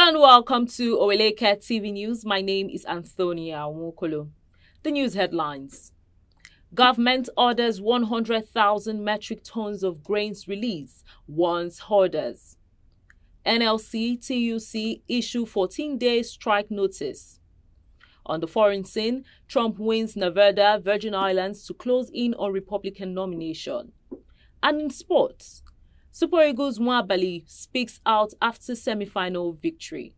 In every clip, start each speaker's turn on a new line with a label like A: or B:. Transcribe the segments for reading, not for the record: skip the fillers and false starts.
A: Hello and welcome to Oweleketv News. My name is Antonia Nwokolo. The news headlines. Government orders 100,000 metric tons of grains release, warns hoarders. NLC TUC issue 14-day strike notice. On the foreign scene, Trump wins Nevada, Virgin Islands to close in on Republican nomination. And in sports, Super Eagles NWABALI speaks out after semi-final victory.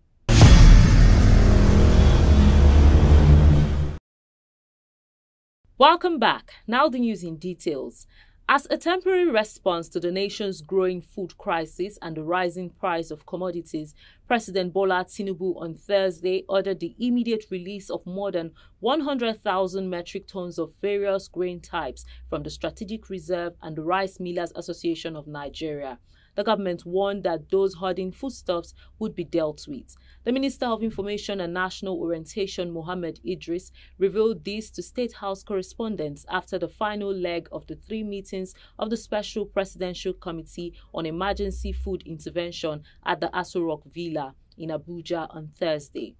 A: Welcome back. Now the news in details. As a temporary response to the nation's growing food crisis and the rising price of commodities, President Bola Tinubu on Thursday ordered the immediate release of more than 100,000 metric tons of various grain types from the Strategic Reserve and the Rice Millers Association of Nigeria. The government warned that those hoarding foodstuffs would be dealt with. The Minister of Information and National Orientation, Mohammed Idris, revealed this to State House correspondents after the final leg of the 3 meetings of the Special Presidential Committee on Emergency Food Intervention at the Aso Rock Villa in Abuja on Thursday.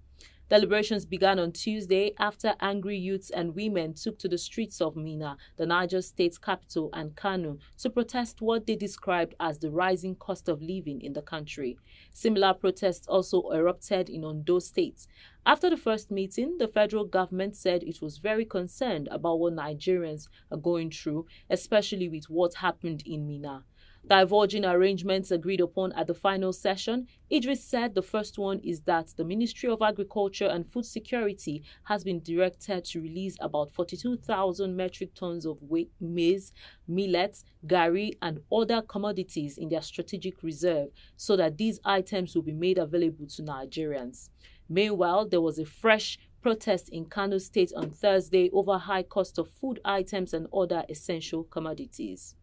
A: Deliberations began on Tuesday after angry youths and women took to the streets of Minna, the Niger state capital, and Kano to protest what they described as the rising cost of living in the country. Similar protests also erupted in Ondo State. After the first meeting, the federal government said it was very concerned about what Nigerians are going through, especially with what happened in Minna. Diverging arrangements agreed upon at the final session, Idris said the first one is that the Ministry of Agriculture and Food Security has been directed to release about 42,000 metric tons of maize, millets, gari, and other commodities in their strategic reserve so that these items will be made available to Nigerians. Meanwhile, there was a fresh protest in Kano State on Thursday over high cost of food items and other essential commodities.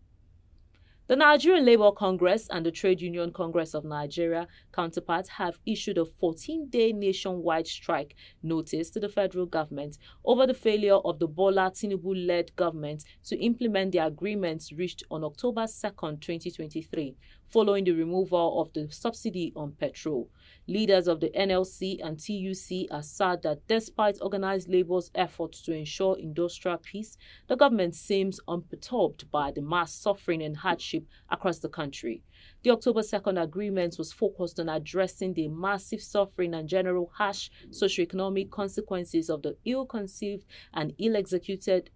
A: The Nigerian Labour Congress and the Trade Union Congress of Nigeria counterparts have issued a 14-day nationwide strike notice to the federal government over the failure of the Bola Tinubu-led government to implement the agreements reached on October 2, 2023, following the removal of the subsidy on petrol. Leaders of the NLC and TUC are sad that despite organized labor's efforts to ensure industrial peace, the government seems unperturbed by the mass suffering and hardship across the country. The October 2nd agreement was focused on addressing the massive suffering and general harsh socioeconomic consequences of the ill-conceived and ill-executed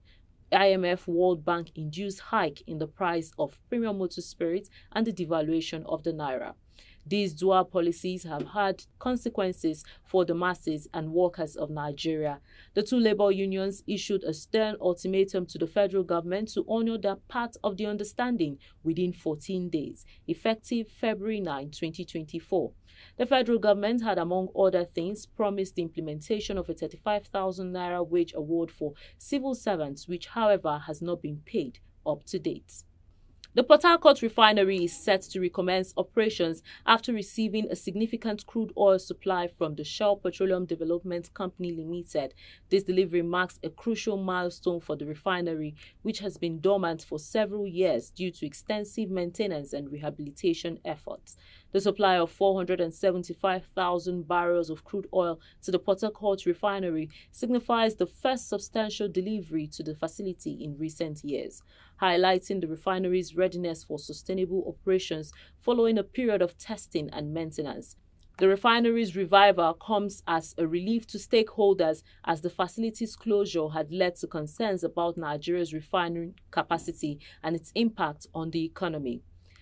A: IMF World Bank induced hike in the price of premium motor spirits and the devaluation of the Naira. These dual policies have had consequences for the masses and workers of Nigeria. The two labor unions issued a stern ultimatum to the federal government to honor their part of the understanding within 14 days, effective February 9, 2024. The federal government had, among other things, promised the implementation of a 35,000 Naira wage award for civil servants, which, however, has not been paid up to date. The Harcourt Refinery is set to recommence operations after receiving a significant crude oil supply from the Shell Petroleum Development Company Limited. This delivery marks a crucial milestone for the refinery, which has been dormant for several years due to extensive maintenance and rehabilitation efforts. The supply of 475,000 barrels of crude oil to the Harcourt Refinery signifies the first substantial delivery to the facility in recent years, highlighting the refinery's readiness for sustainable operations following a period of testing and maintenance. The refinery's revival comes as a relief to stakeholders as the facility's closure had led to concerns about Nigeria's refining capacity and its impact on the economy.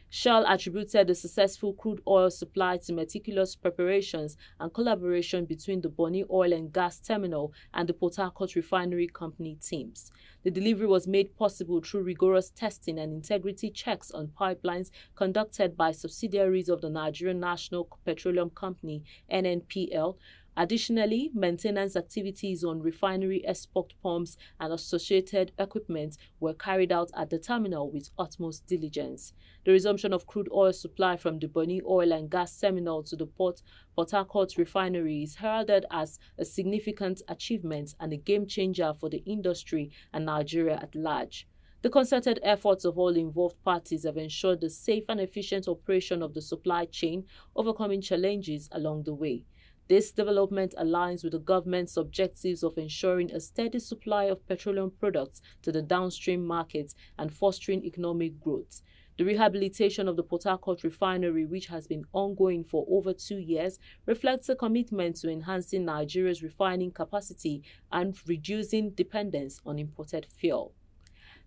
A: Shell attributed the successful crude oil supply to meticulous preparations and collaboration between the Bonny Oil and Gas Terminal and the Port Harcourt Refinery Company teams. The delivery was made possible through rigorous testing and integrity checks on pipelines conducted by subsidiaries of the Nigerian National Petroleum Company (NNPL). Additionally, maintenance activities on refinery export pumps and associated equipment were carried out at the terminal with utmost diligence. The resumption of crude oil supply from the Bonny Oil and Gas Terminal to the Port Harcourt Refinery is heralded as a significant achievement and a game-changer for the industry and Nigeria at large. The concerted efforts of all involved parties have ensured the safe and efficient operation of the supply chain, overcoming challenges along the way. This development aligns with the government's objectives of ensuring a steady supply of petroleum products to the downstream markets and fostering economic growth. The rehabilitation of the Port Harcourt Refinery, which has been ongoing for over 2 years, reflects a commitment to enhancing Nigeria's refining capacity and reducing dependence on imported fuel.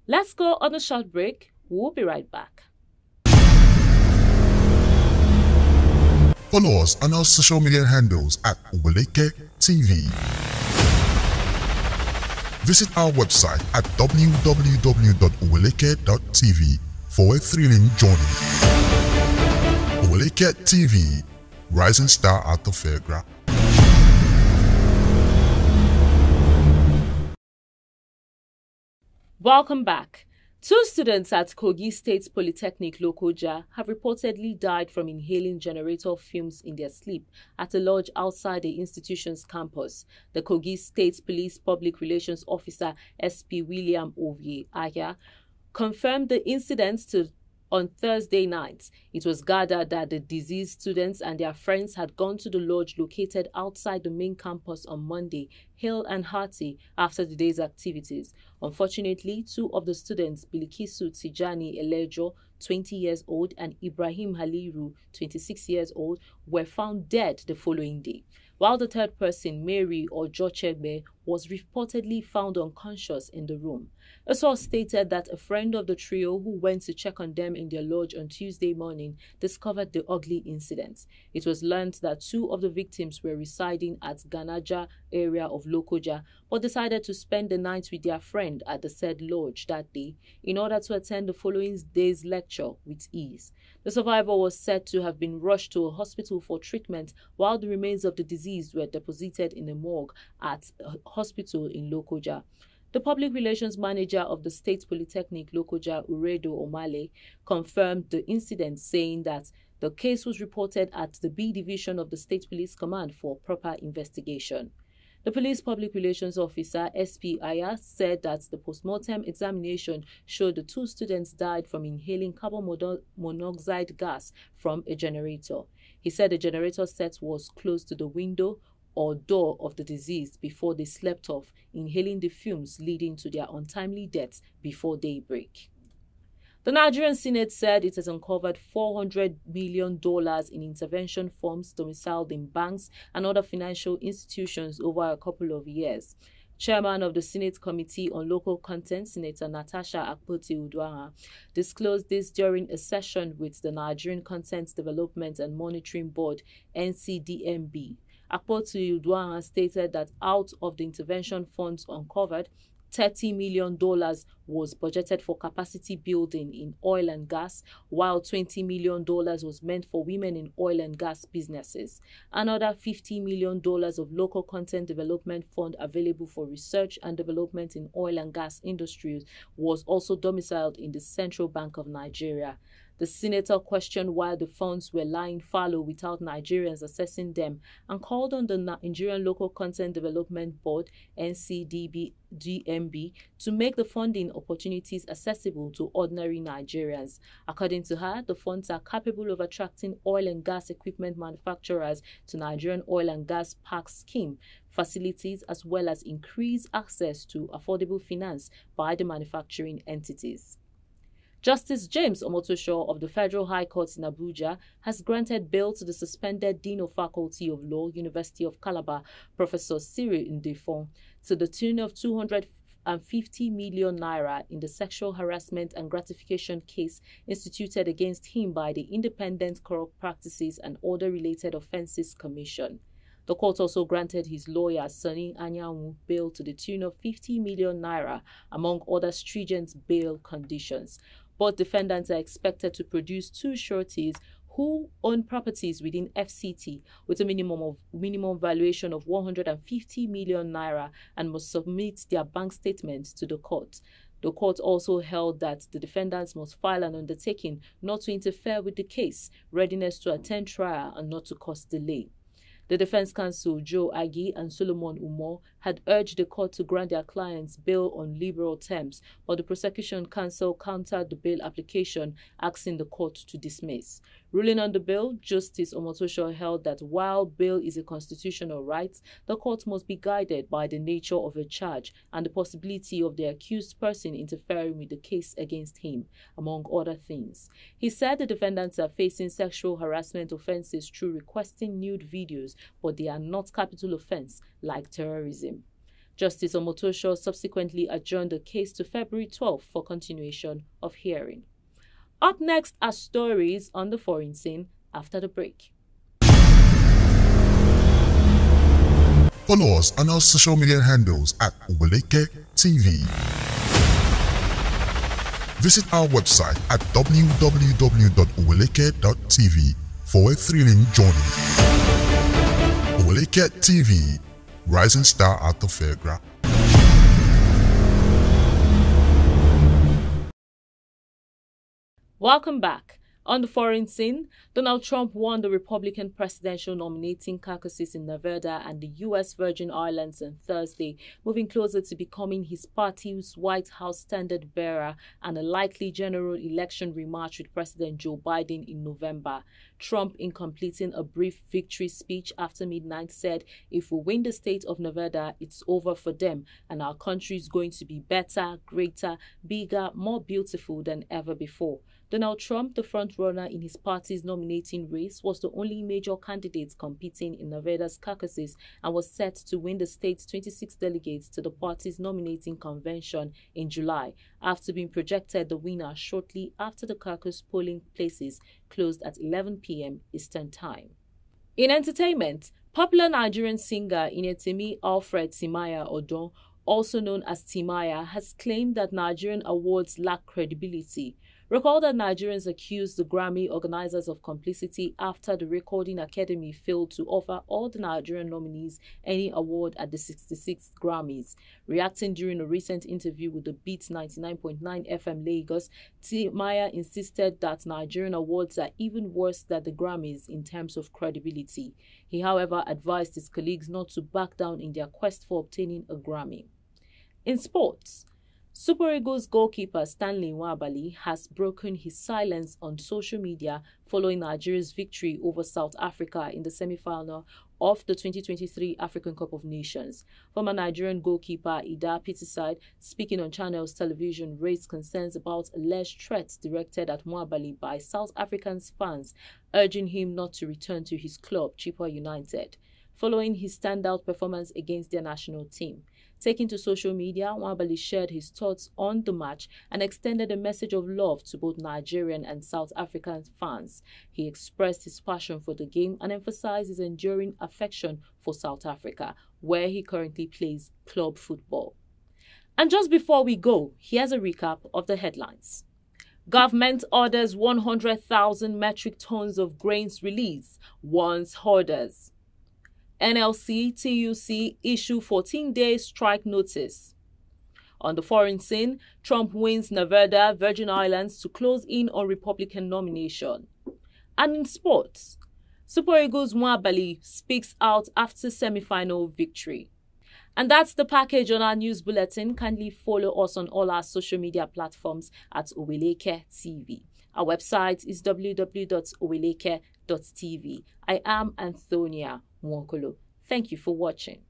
A: Let's go on a short break. We'll be right back.
B: Follow us on our social media handles at Oweleketv. Visit our website at www.oweleketv for a thrilling journey. Oweleketv, rising star at the fairground.
A: Welcome back. 2 students at KOGI State Polytechnic Lokoja have reportedly died from inhaling generator fumes in their sleep at a lodge outside the institution's campus. The KOGI State Police Public Relations Officer SP William Ovie Aya confirmed the incident on Thursday night. It was gathered that the deceased students and their friends had gone to the lodge located outside the main campus on Monday, hale and hearty, after the day's activities. Unfortunately, 2 of the students, Bilikisu Tijani Elejo, 20 years old, and Ibrahim Haliru, 26 years old, were found dead the following day, while the third person, Mary Ojochegbe, was reportedly found unconscious in the room. A source stated that a friend of the trio who went to check on them in their lodge on Tuesday morning discovered the ugly incident. It was learned that 2 of the victims were residing at Ganaja area of Lokoja, but decided to spend the night with their friend at the said lodge that day in order to attend the following day's lecture with ease. The survivor was said to have been rushed to a hospital for treatment, while the remains of the deceased were deposited in a morgue at a hospital in Lokoja. The public relations manager of the State Polytechnic Lokoja, Uredo Omale, confirmed the incident, saying that the case was reported at the B Division of the State Police Command for proper investigation. The police public relations officer, SP Aya, said that the post-mortem examination showed the 2 students died from inhaling carbon monoxide gas from a generator. He said the generator set was close to the window or door of the deceased before they slept off, inhaling the fumes leading to their untimely deaths before daybreak. The Nigerian Senate said it has uncovered $400 million in intervention funds domiciled in banks and other financial institutions over a couple of years. Chairman of the Senate Committee on Local Content, Senator Natasha Akpoti-Uduaghan, disclosed this during a session with the Nigerian Content Development and Monitoring Board, NCDMB. Akpoti-Uduaghan stated that out of the intervention funds uncovered, $30 million was budgeted for capacity building in oil and gas, while $20 million was meant for women in oil and gas businesses. Another $50 million of local content development fund available for research and development in oil and gas industries was also domiciled in the Central Bank of Nigeria. The senator questioned why the funds were lying fallow without Nigerians assessing them and called on the Nigerian Local Content Development Board, NCDMB, to make the funding opportunities accessible to ordinary Nigerians. According to her, the funds are capable of attracting oil and gas equipment manufacturers to Nigerian oil and gas park scheme facilities, as well as increase access to affordable finance by the manufacturing entities. Justice James Omotosho of the Federal High Court in Abuja has granted bail to the suspended Dean of Faculty of Law, University of Calabar, Professor Cyril Ndefon, to the tune of 250 million naira in the sexual harassment and gratification case instituted against him by the Independent Corrupt Practices and Other Related Offences Commission. The court also granted his lawyer, Sonny Anyanwu, bail to the tune of 50 million naira, among other stringent bail conditions. Both defendants are expected to produce 2 sureties who own properties within FCT with a minimum valuation of 150 million naira and must submit their bank statements to the court. The court also held that the defendants must file an undertaking not to interfere with the case, readiness to attend trial, and not to cause delay. The defense counsel, Joe Agi and Solomon Umo, had urged the court to grant their clients bail on liberal terms, but the prosecution counsel countered the bail application, asking the court to dismiss. Ruling on the bill, Justice Omotosho held that while bail is a constitutional right, the court must be guided by the nature of a charge and the possibility of the accused person interfering with the case against him, among other things. He said the defendants are facing sexual harassment offenses through requesting nude videos, but they are not capital offense like terrorism. Justice Omotosho subsequently adjourned the case to February 12 for continuation of hearing. Up next are stories on the foreign scene after the break.
B: Follow us on our social media handles at Oweleketv. Visit our website at www.oweleketv for a thrilling journey. Oweleketv, rising star at the fairground.
A: Welcome back. On the foreign scene, Donald Trump won the Republican presidential nominating caucuses in Nevada and the U.S. Virgin Islands on Thursday, moving closer to becoming his party's White House standard bearer and a likely general election rematch with President Joe Biden in November. Trump, in completing a brief victory speech after midnight, said, "If we win the state of Nevada, it's over for them, and our country is going to be better, greater, bigger, more beautiful than ever before." Donald Trump, the front-runner in his party's nominating race, was the only major candidate competing in Nevada's caucuses and was set to win the state's 26 delegates to the party's nominating convention in July, after being projected the winner shortly after the caucus polling places closed at 11 p.m. Eastern Time. In entertainment, popular Nigerian singer Inetimi Alfred Timaya Odon, also known as Timaya, has claimed that Nigerian awards lack credibility. Recall that Nigerians accused the Grammy organizers of complicity after the Recording Academy failed to offer all the Nigerian nominees any award at the 66th Grammys. Reacting during a recent interview with the Beat 99.9 FM Lagos, Timaya insisted that Nigerian awards are even worse than the Grammys in terms of credibility. He, however, advised his colleagues not to back down in their quest for obtaining a Grammy. In sports, Super Eagles goalkeeper Stanley NWABALI has broken his silence on social media following Nigeria's victory over South Africa in the semi-final of the 2023 African Cup of Nations. Former Nigerian goalkeeper Ida Pitiside, speaking on Channels Television, raised concerns about alleged threats directed at NWABALI by South African fans, urging him not to return to his club, Chippa United, following his standout performance against their national team. Taking to social media, NWABALI shared his thoughts on the match and extended a message of love to both Nigerian and South African fans. He expressed his passion for the game and emphasized his enduring affection for South Africa, where he currently plays club football. And just before we go, here's a recap of the headlines. Government orders 100,000 metric tons of grains release, warns hoarders. NLC, TUC issue 14-day strike notice. On the foreign scene, Trump wins Nevada, Virgin Islands to close in on Republican nomination. And in sports, Super Eagles NWABALI speaks out after semi-final victory. And that's the package on our news bulletin. Kindly follow us on all our social media platforms at Oweleketv. Our website is www.oweleketv. I am Antonia Mwokolo. Thank you for watching.